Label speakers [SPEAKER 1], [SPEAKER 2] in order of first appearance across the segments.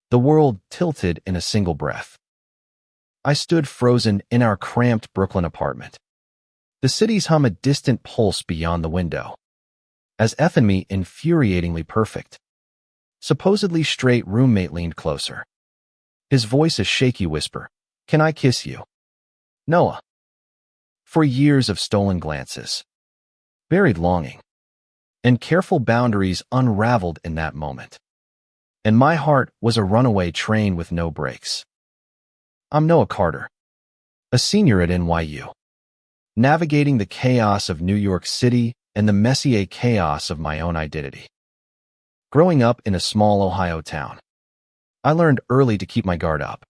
[SPEAKER 1] The world tilted in a single breath. I stood frozen in our cramped Brooklyn apartment. The city's hum a distant pulse beyond the window. As F and me infuriatingly perfect. Supposedly straight roommate leaned closer. His voice a shaky whisper. Can I kiss you? Noah. For years of stolen glances. Buried longing. And careful boundaries unraveled in that moment. And my heart was a runaway train with no brakes. I'm Noah Carter, a senior at NYU, navigating the chaos of New York City and the messier chaos of my own identity. Growing up in a small Ohio town, I learned early to keep my guard up,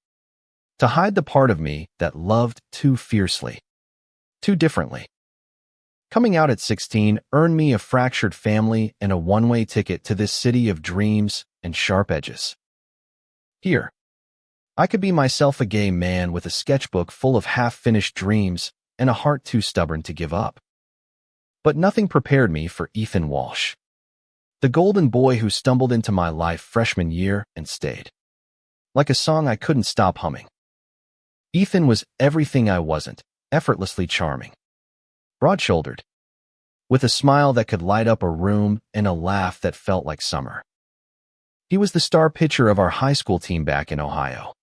[SPEAKER 1] to hide the part of me that loved too fiercely, too differently. Coming out at 16 earned me a fractured family and a one-way ticket to this city of dreams and sharp edges. Here, I could be myself, a gay man with a sketchbook full of half-finished dreams and a heart too stubborn to give up. But nothing prepared me for Ethan Walsh, the golden boy who stumbled into my life freshman year and stayed. Like a song I couldn't stop humming. Ethan was everything I wasn't, effortlessly charming. Broad-shouldered, with a smile that could light up a room and a laugh that felt like summer. He was the star pitcher of our high school team back in Ohio.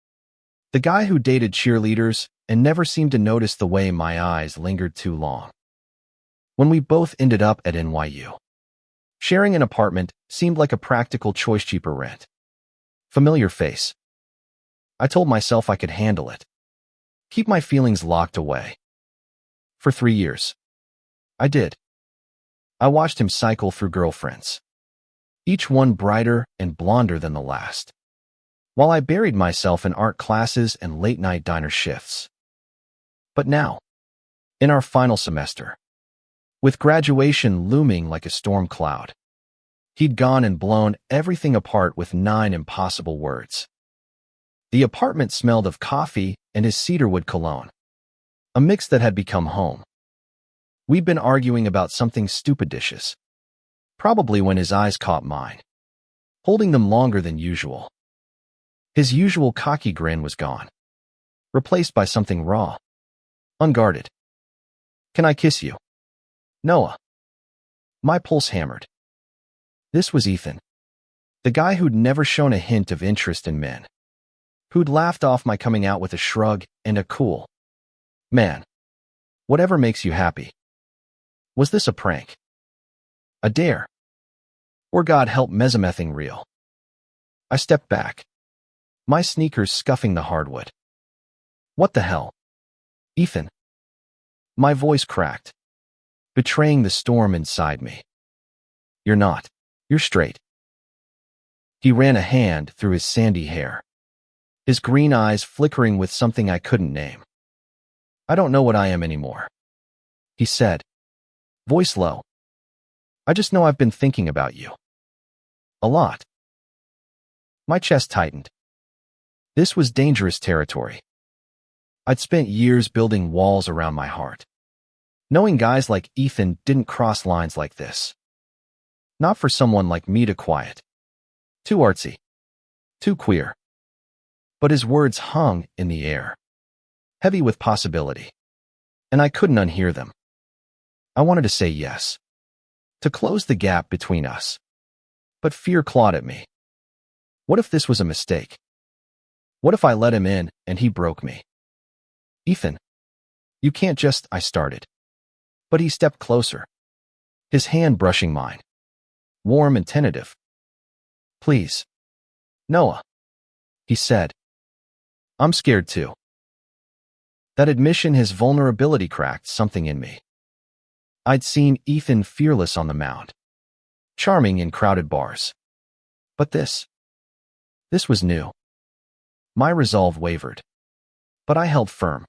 [SPEAKER 1] The guy who dated cheerleaders and never seemed to notice the way my eyes lingered too long. When we both ended up at NYU, sharing an apartment seemed like a practical choice, cheaper rent. Familiar face. I told myself I could handle it. Keep my feelings locked away. For 3 years. I did. I watched him cycle through girlfriends, each one brighter and blonder than the last, while I buried myself in art classes and late-night diner shifts. But now, in our final semester, with graduation looming like a storm cloud, he'd gone and blown everything apart with 9 impossible words. The apartment smelled of coffee and his cedarwood cologne, a mix that had become home. We'd been arguing about something stupiditious, probably when his eyes caught mine, holding them longer than usual. His usual cocky grin was gone, replaced by something raw, unguarded. Can I kiss you? Noah. My pulse hammered. This was Ethan, the guy who'd never shown a hint of interest in men, who'd laughed off my coming out with a shrug and a cool, man, whatever makes you happy. Was this a prank? A dare? Or God help mesomething real? I stepped back, my sneakers scuffing the hardwood. What the hell? Ethan. My voice cracked, betraying the storm inside me. You're not. You're straight. He ran a hand through his sandy hair, his green eyes flickering with something I couldn't name. I don't know what I am anymore, he said, voice low. I just know I've been thinking about you. A lot. My chest tightened. This was dangerous territory. I'd spent years building walls around my heart, knowing guys like Ethan didn't cross lines like this. Not for someone like me to quiet. Too artsy. Too queer. But his words hung in the air, heavy with possibility, and I couldn't unhear them. I wanted to say yes, to close the gap between us, but fear clawed at me. What if this was a mistake? What if I let him in and he broke me? Ethan, you can't just, I started. But he stepped closer, his hand brushing mine, warm and tentative. Please. Noah, he said. I'm scared too. That admission, his vulnerability, cracked something in me. I'd seen Ethan fearless on the mound, charming in crowded bars. But this was new. My resolve wavered, but I held firm.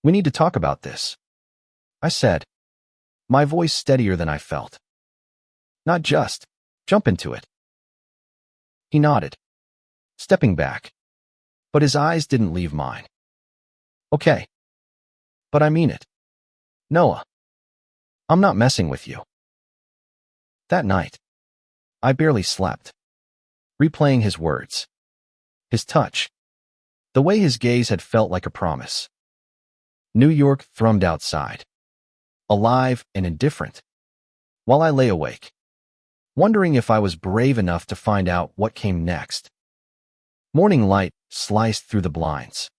[SPEAKER 1] We need to talk about this, I said, my voice steadier than I felt. Not just, jump into it. He nodded, stepping back, but his eyes didn't leave mine. Okay. But I mean it. Noah. I'm not messing with you. That night, I barely slept, replaying his words, His touch. The way his gaze had felt like a promise. New York thrummed outside. Alive and indifferent. While I lay awake. Wondering if I was brave enough to find out what came next. Morning light sliced through the blinds,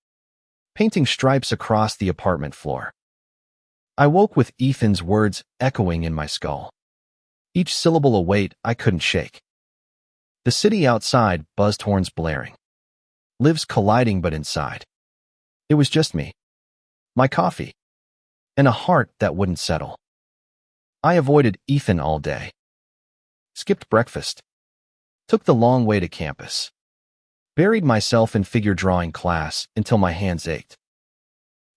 [SPEAKER 1] painting stripes across the apartment floor. I woke with Ethan's words echoing in my skull. Each syllable a weight I couldn't shake. The city outside buzzed horns blaring. Lives colliding but inside. It was just me. My coffee. And a heart that wouldn't settle. I avoided Ethan all day. Skipped breakfast. Took the long way to campus. Buried myself in figure drawing class until my hands ached.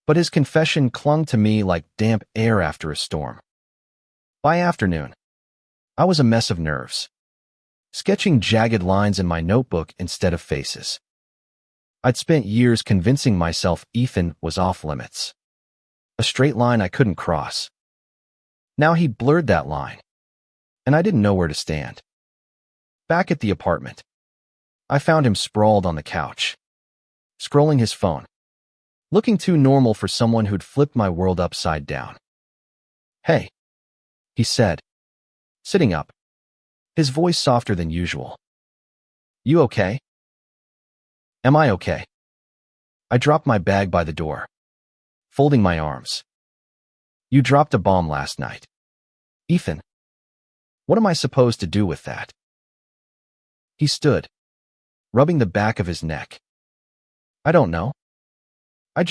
[SPEAKER 1] But his confession clung to me like damp air after a storm. By afternoon, I was a mess of nerves, sketching jagged lines in my notebook instead of faces. I'd spent years convincing myself Ethan was off limits, a straight line I couldn't cross. Now he'd blurred that line, and I didn't know where to stand. Back at the apartment, I found him sprawled on the couch, scrolling his phone, looking too normal for someone who'd flipped my world upside down. "Hey," he said, sitting up, his voice softer than usual. "You okay?" "Am I okay?" I dropped my bag by the door, folding my arms. "You dropped a bomb last night. Ethan. What am I supposed to do with that?" He stood, rubbing the back of his neck. "I don't know. I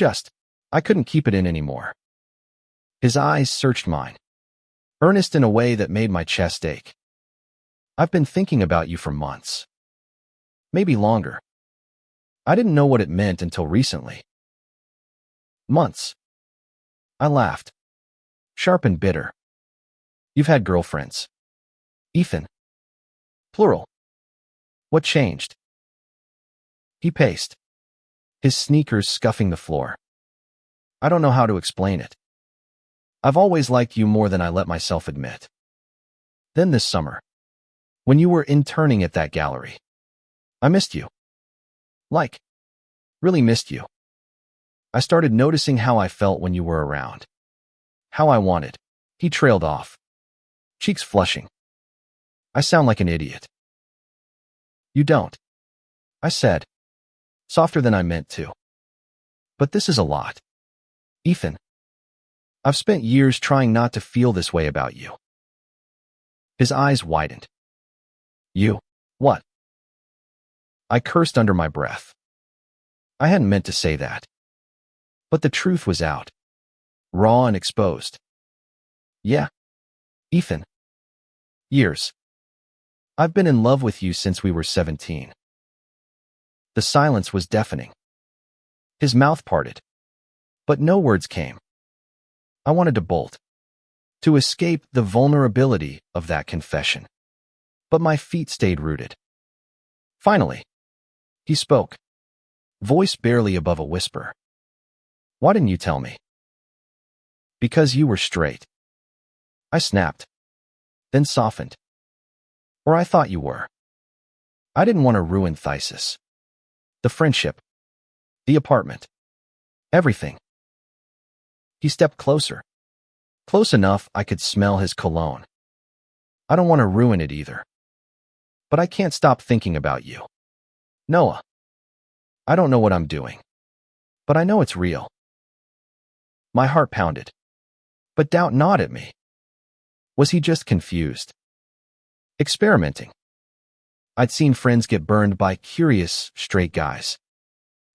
[SPEAKER 1] couldn't keep it in anymore." His eyes searched mine, earnest in a way that made my chest ache. "I've been thinking about you for months. Maybe longer. I didn't know what it meant until recently." "Months?" I laughed, sharp and bitter. "You've had girlfriends, Ethan. Plural. What changed?" He paced, his sneakers scuffing the floor. "I don't know how to explain it. I've always liked you more than I let myself admit. Then this summer, when you were interning at that gallery, I missed you. Like, really missed you. I started noticing how I felt when you were around. How I wanted." He trailed off, cheeks flushing. "I sound like an idiot." "You don't," I said, softer than I meant to. "But this is a lot. Ethan. I've spent years trying not to feel this way about you." His eyes widened. "You, what?" I cursed under my breath. I hadn't meant to say that. But the truth was out, raw and exposed. "Yeah, Ethan. Years. I've been in love with you since we were 17. The silence was deafening. His mouth parted, but no words came. I wanted to bolt, to escape the vulnerability of that confession. But my feet stayed rooted. Finally, he spoke, voice barely above a whisper. "Why didn't you tell me?" "Because you were straight." I snapped, then softened. "Or I thought you were." I didn't want to ruin Thesis. The friendship. The apartment. Everything. He stepped closer. Close enough I could smell his cologne. "I don't want to ruin it either. But I can't stop thinking about you. Noah. I don't know what I'm doing. But I know it's real." My heart pounded. But doubt gnawed at me. Was he just confused? Experimenting. I'd seen friends get burned by curious, straight guys.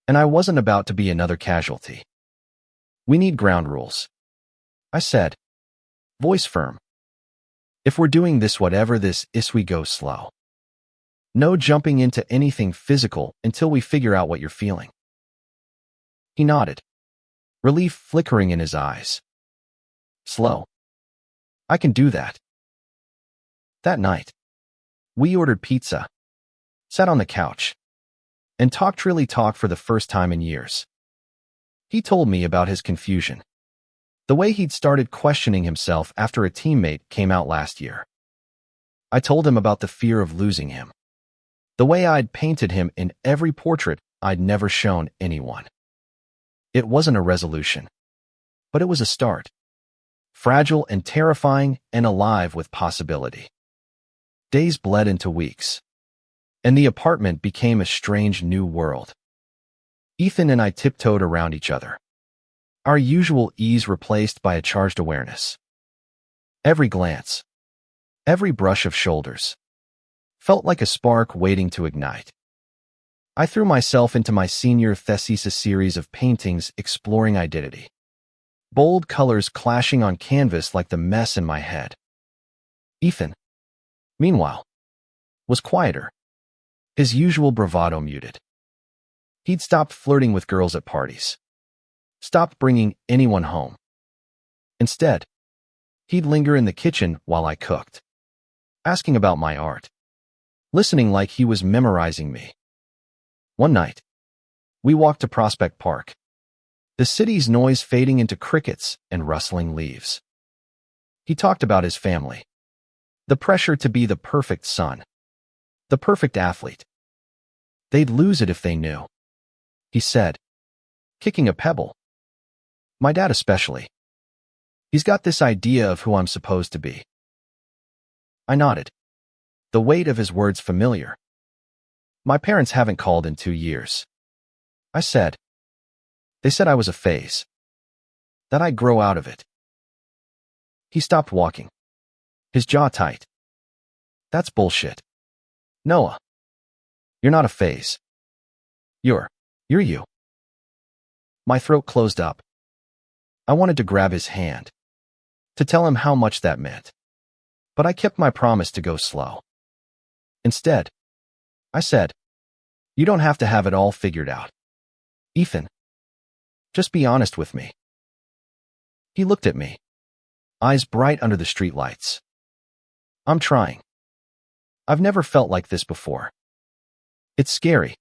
[SPEAKER 1] And I wasn't about to be another casualty. "We need ground rules," I said, voice firm. "If we're doing this whatever this is, we go slow. No jumping into anything physical until we figure out what you're feeling." He nodded, relief flickering in his eyes. "Slow. I can do that." That night, we ordered pizza, sat on the couch, and talked for the first time in years. He told me about his confusion, the way he'd started questioning himself after a teammate came out last year. I told him about the fear of losing him, The way I'd painted him in every portrait I'd never shown anyone. It wasn't a resolution, but it was a start. Fragile and terrifying and alive with possibility. Days bled into weeks, and the apartment became a strange new world. Ethan and I tiptoed around each other, our usual ease replaced by a charged awareness. Every glance, every brush of shoulders, felt like a spark waiting to ignite. I threw myself into my senior thesis series of paintings exploring identity. Bold colors clashing on canvas like the mess in my head. Ethan, meanwhile, was quieter, his usual bravado muted. He'd stopped flirting with girls at parties, stopped bringing anyone home. Instead, he'd linger in the kitchen while I cooked, asking about my art, listening like he was memorizing me. One night, we walked to Prospect Park, the city's noise fading into crickets and rustling leaves. He talked about his family, the pressure to be the perfect son, the perfect athlete. They'd lose it if they knew, he said, kicking a pebble. My dad especially. He's got this idea of who I'm supposed to be. I nodded, the weight of his words familiar. My parents haven't called in 2 years. I said. They said I was a phase, that I'd grow out of it. He stopped walking, his jaw tight. That's bullshit. Noah, you're not a phase. You're you. My throat closed up. I wanted to grab his hand, to tell him how much that meant. But I kept my promise to go slow. Instead, I said, you don't have to have it all figured out. Ethan, just be honest with me. He looked at me, eyes bright under the streetlights. I'm trying. I've never felt like this before. It's scary,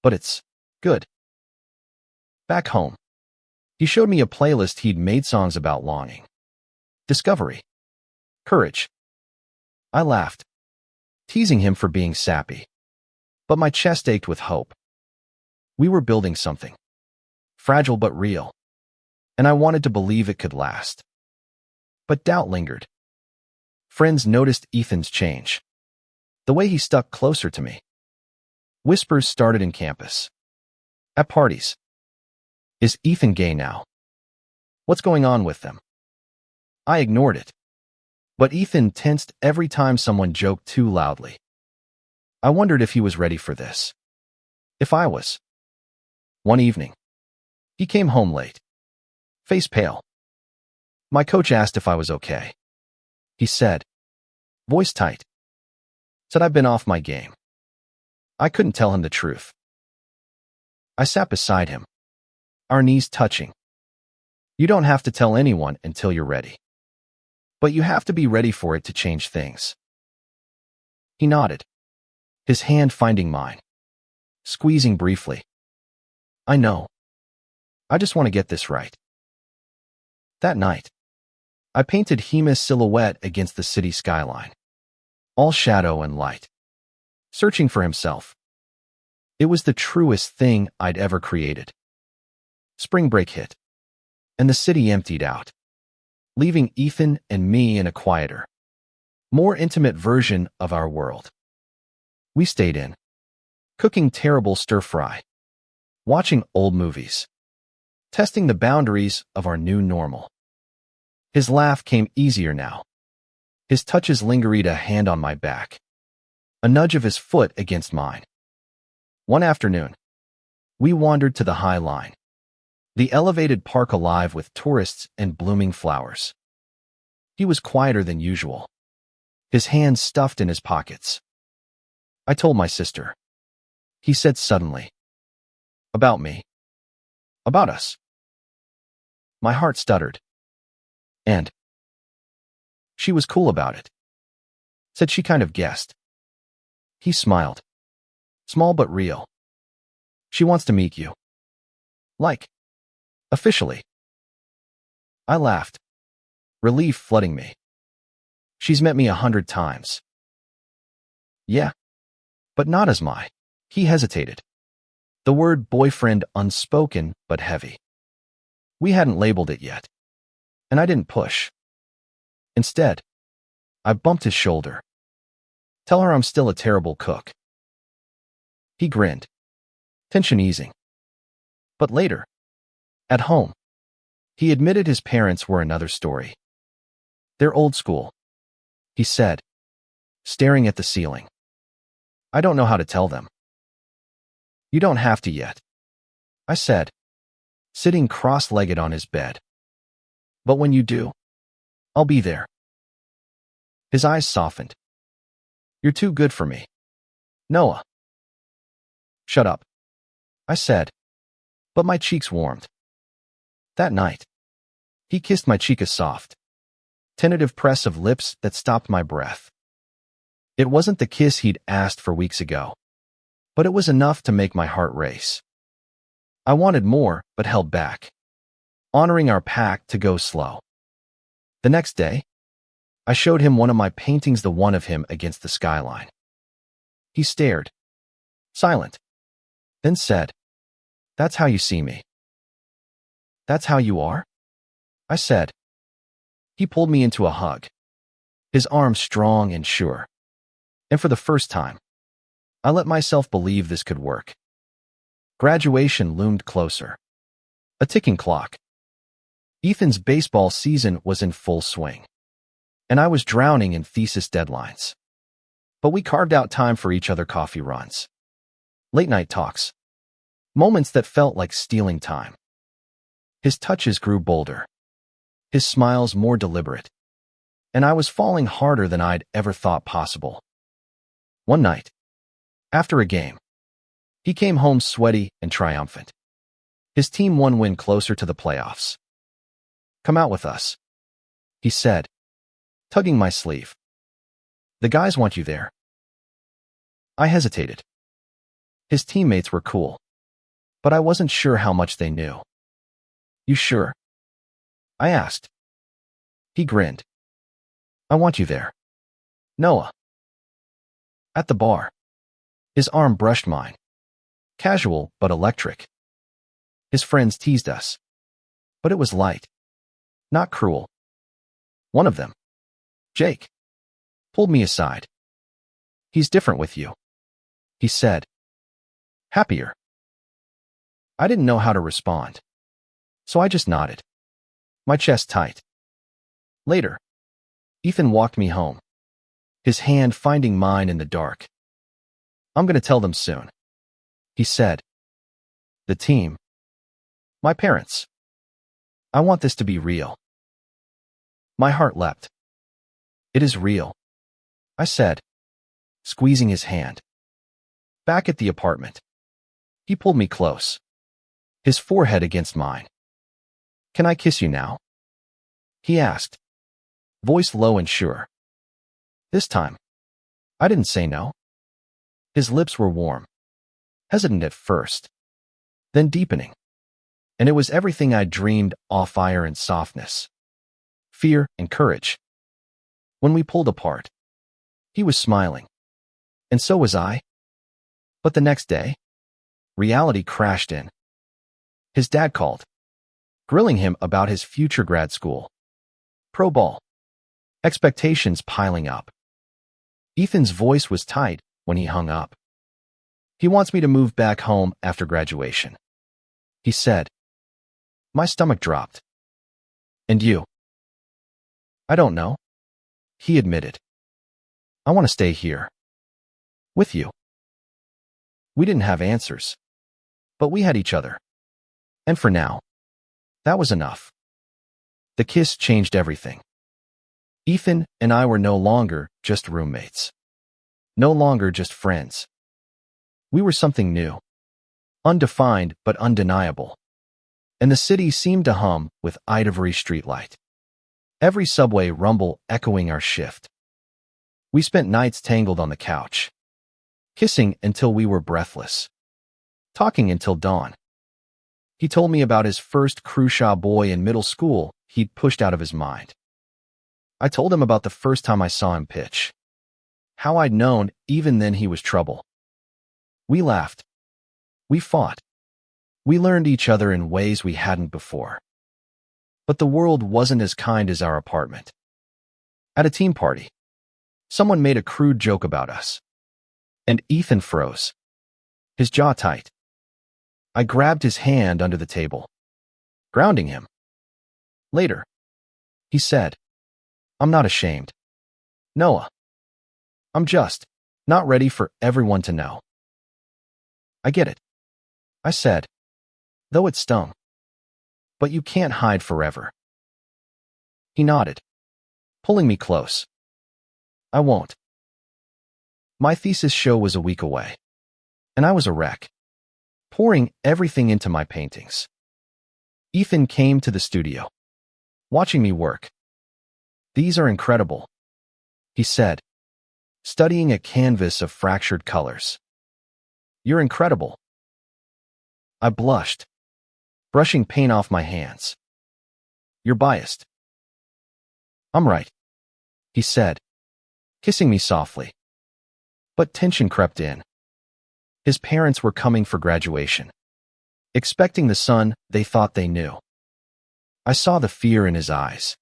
[SPEAKER 1] but it's good. Back home, he showed me a playlist he'd made, songs about longing, discovery, courage. I laughed, teasing him for being sappy, but my chest ached with hope. We were building something, fragile but real, and I wanted to believe it could last. But doubt lingered. Friends noticed Ethan's change, the way he stuck closer to me. Whispers started in campus, at parties. Is Ethan gay now? What's going on with them? I ignored it, but Ethan tensed every time someone joked too loudly. I wondered if he was ready for this. If I was. One evening, he came home late, face pale. My coach asked if I was okay. He said, voice tight, said I've been off my game. I couldn't tell him the truth. I sat beside him, our knees touching. You don't have to tell anyone until you're ready. But you have to be ready for it to change things. He nodded, his hand finding mine, squeezing briefly. I know. I just want to get this right. That night, I painted Hima's silhouette against the city skyline, all shadow and light, searching for himself. It was the truest thing I'd ever created. Spring break hit, and the city emptied out, leaving Ethan and me in a quieter, more intimate version of our world. We stayed in, cooking terrible stir-fry, watching old movies, testing the boundaries of our new normal. His laugh came easier now. His touches lingered, a hand on my back, a nudge of his foot against mine. One afternoon, we wandered to the High Line, the elevated park alive with tourists and blooming flowers. He was quieter than usual, his hands stuffed in his pockets. I told my sister. He said suddenly, about me. About us. My heart stuttered. And she was cool about it. Said she kind of guessed. He smiled. Small but real. She wants to meet you. Like, officially. I laughed, relief flooding me. She's met me 100 times. Yeah, but not as my. He hesitated. The word boyfriend unspoken but heavy. We hadn't labeled it yet, and I didn't push. Instead, I bumped his shoulder. Tell her I'm still a terrible cook. He grinned, tension easing. But later, at home, he admitted his parents were another story. They're old school, he said, staring at the ceiling. I don't know how to tell them. You don't have to yet, I said, sitting cross-legged on his bed. But when you do, I'll be there. His eyes softened. You're too good for me, Noah. Shut up, I said, but my cheeks warmed. That night, he kissed my cheek, a soft, tentative press of lips that stopped my breath. It wasn't the kiss he'd asked for weeks ago, but it was enough to make my heart race. I wanted more, but held back, honoring our pact to go slow. The next day, I showed him one of my paintings, the one of him against the skyline. He stared, silent, then said, That's how you see me. That's how you are? I said. He pulled me into a hug, his arms strong and sure. And for the first time, I let myself believe this could work. Graduation loomed closer. A ticking clock. Ethan's baseball season was in full swing, and I was drowning in thesis deadlines. But we carved out time for each other, coffee runs, late-night talks, moments that felt like stealing time. His touches grew bolder, his smiles more deliberate, and I was falling harder than I'd ever thought possible. One night, after a game, he came home sweaty and triumphant. His team won, win closer to the playoffs. Come out with us, he said, tugging my sleeve. The guys want you there. I hesitated. His teammates were cool, but I wasn't sure how much they knew. You sure? I asked. He grinned. I want you there, Noah. At the bar, his arm brushed mine. Casual but electric. His friends teased us, but it was light, not cruel. One of them, Jake, pulled me aside. He's different with you, he said. Happier. I didn't know how to respond, so I just nodded, my chest tight. Later, Ethan walked me home, his hand finding mine in the dark. I'm going to tell them soon, he said. The team. My parents. I want this to be real. My heart leapt. It is real, I said, squeezing his hand. Back at the apartment, he pulled me close, his forehead against mine. Can I kiss you now? He asked, voice low and sure. This time, I didn't say no. His lips were warm, hesitant at first, then deepening. And it was everything I'd dreamed, awe, fire, and softness, fear and courage. When we pulled apart, he was smiling, and so was I. But the next day, reality crashed in. His dad called, grilling him about his future grad school, pro ball, expectations piling up. Ethan's voice was tight when he hung up. He wants me to move back home after graduation, he said. My stomach dropped. And you? I don't know, he admitted. I want to stay here, with you. We didn't have answers, but we had each other. And for now, that was enough. The kiss changed everything. Ethan and I were no longer just roommates, no longer just friends. We were something new, undefined but undeniable. And the city seemed to hum with ivory streetlight. Every subway rumble echoing our shift. We spent nights tangled on the couch, kissing until we were breathless, talking until dawn. He told me about his first Crushaw boy in middle school he'd pushed out of his mind. I told him about the first time I saw him pitch, how I'd known even then he was trouble. We laughed. We fought. We learned each other in ways we hadn't before. But the world wasn't as kind as our apartment. At a team party, someone made a crude joke about us, and Ethan froze, his jaw tight. I grabbed his hand under the table, grounding him. Later, he said, "I'm not ashamed, Noah. I'm just not ready for everyone to know." "I get it," I said, though it stung. "But you can't hide forever." He nodded, pulling me close. "I won't." My thesis show was a week away, and I was a wreck, pouring everything into my paintings. Ethan came to the studio, watching me work. "These are incredible," he said, studying a canvas of fractured colors. "You're incredible." I blushed, brushing paint off my hands. "You're biased." "I'm right," he said, kissing me softly. But tension crept in. His parents were coming for graduation, expecting the son they thought they knew. I saw the fear in his eyes,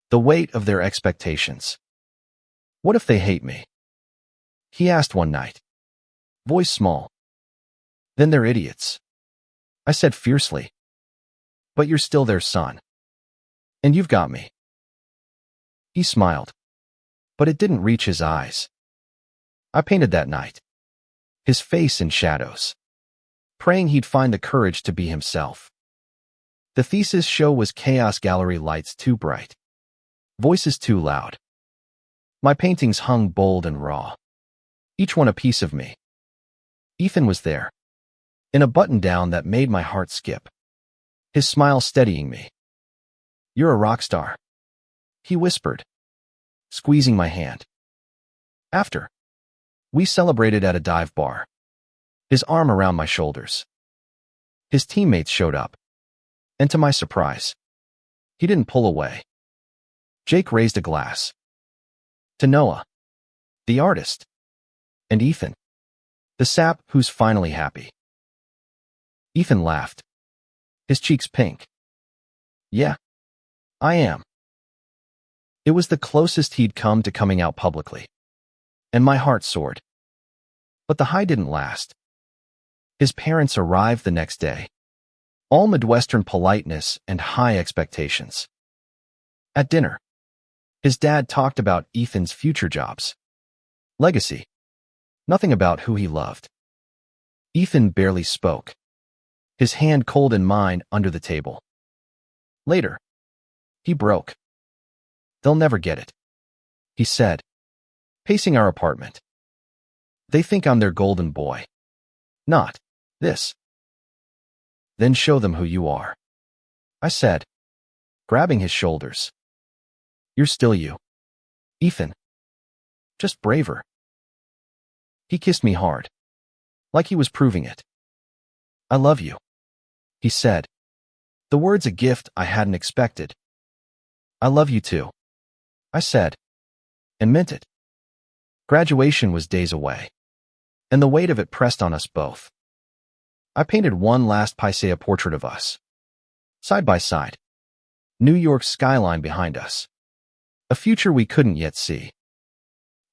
[SPEAKER 1] the weight of their expectations. "What if they hate me?" he asked one night, voice small. "Then they're idiots," I said fiercely. "But you're still their son, and you've got me." He smiled, but it didn't reach his eyes. I painted that night, his face in shadows, praying he'd find the courage to be himself. The thesis show was chaos, gallery lights too bright, voices too loud. My paintings hung bold and raw, each one a piece of me. Ethan was there, in a button-down that made my heart skip, his smile steadying me. "You're a rock star," he whispered, squeezing my hand. After, we celebrated at a dive bar, his arm around my shoulders. His teammates showed up, and to my surprise, he didn't pull away. Jake raised a glass. "To Noah, the artist, and Ethan, the sap who's finally happy." Ethan laughed, his cheeks pink. "Yeah, I am." It was the closest he'd come to coming out publicly, and my heart soared. But the high didn't last. His parents arrived the next day, all Midwestern politeness and high expectations. At dinner, his dad talked about Ethan's future jobs, legacy, nothing about who he loved. Ethan barely spoke, his hand cold in mine under the table. Later, he broke. "They'll never get it," he said, pacing our apartment. "They think I'm their golden boy. Not this." "Then show them who you are," I said, grabbing his shoulders. "You're still you, Ethan. Just braver." He kissed me hard, like he was proving it. "I love you," he said, the words a gift I hadn't expected. "I love you too," I said, and meant it. Graduation was days away, and the weight of it pressed on us both. I painted one last paisea portrait of us, side by side, New York's skyline behind us, a future we couldn't yet see.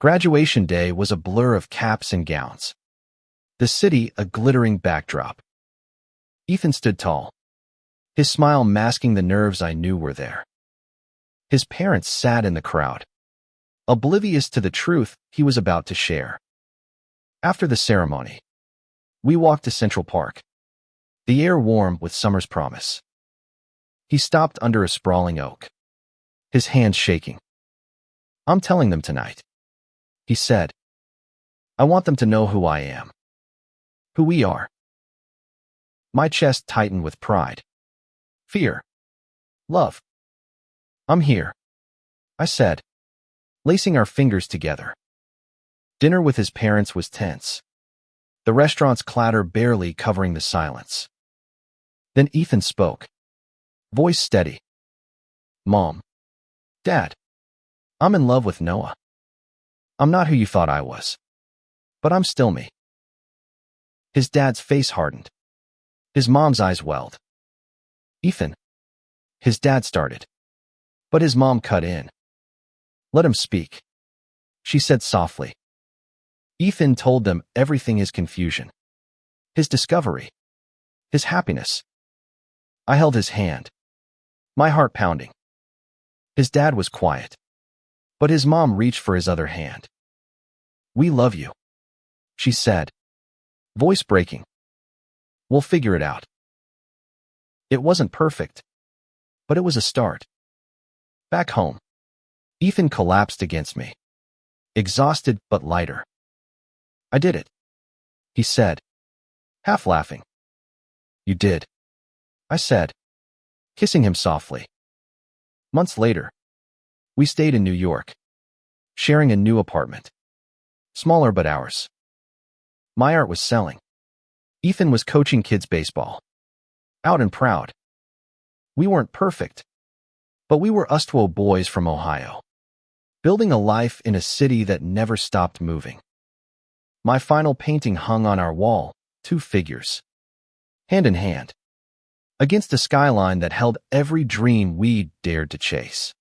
[SPEAKER 1] Graduation day was a blur of caps and gowns, the city a glittering backdrop. Ethan stood tall, his smile masking the nerves I knew were there. His parents sat in the crowd, oblivious to the truth he was about to share. After the ceremony, we walked to Central Park, the air warm with summer's promise. He stopped under a sprawling oak, his hands shaking. "I'm telling them tonight," he said. "I want them to know who I am, who we are." My chest tightened with pride, fear, love. "I'm here," I said, lacing our fingers together. Dinner with his parents was tense, the restaurant's clatter barely covering the silence. Then Ethan spoke, voice steady. "Mom, Dad, I'm in love with Noah. I'm not who you thought I was, but I'm still me." His dad's face hardened. His mom's eyes welled. Ethan, his dad started. But his mom cut in. Let him speak, she said softly. Ethan told them everything: his confusion, his discovery, his happiness. I held his hand, my heart pounding. His dad was quiet, but his mom reached for his other hand. We love you, she said, voice breaking. We'll figure it out. It wasn't perfect, but it was a start. Back home, Ethan collapsed against me, exhausted but lighter. I did it, he said, half laughing. You did, I said, kissing him softly. Months later, we stayed in New York, sharing a new apartment. Smaller but ours. My art was selling. Ethan was coaching kids baseball. Out and proud. We weren't perfect, but we were us 2 boys from Ohio, building a life in a city that never stopped moving. My final painting hung on our wall, 2 figures, hand in hand, against a skyline that held every dream we dared to chase.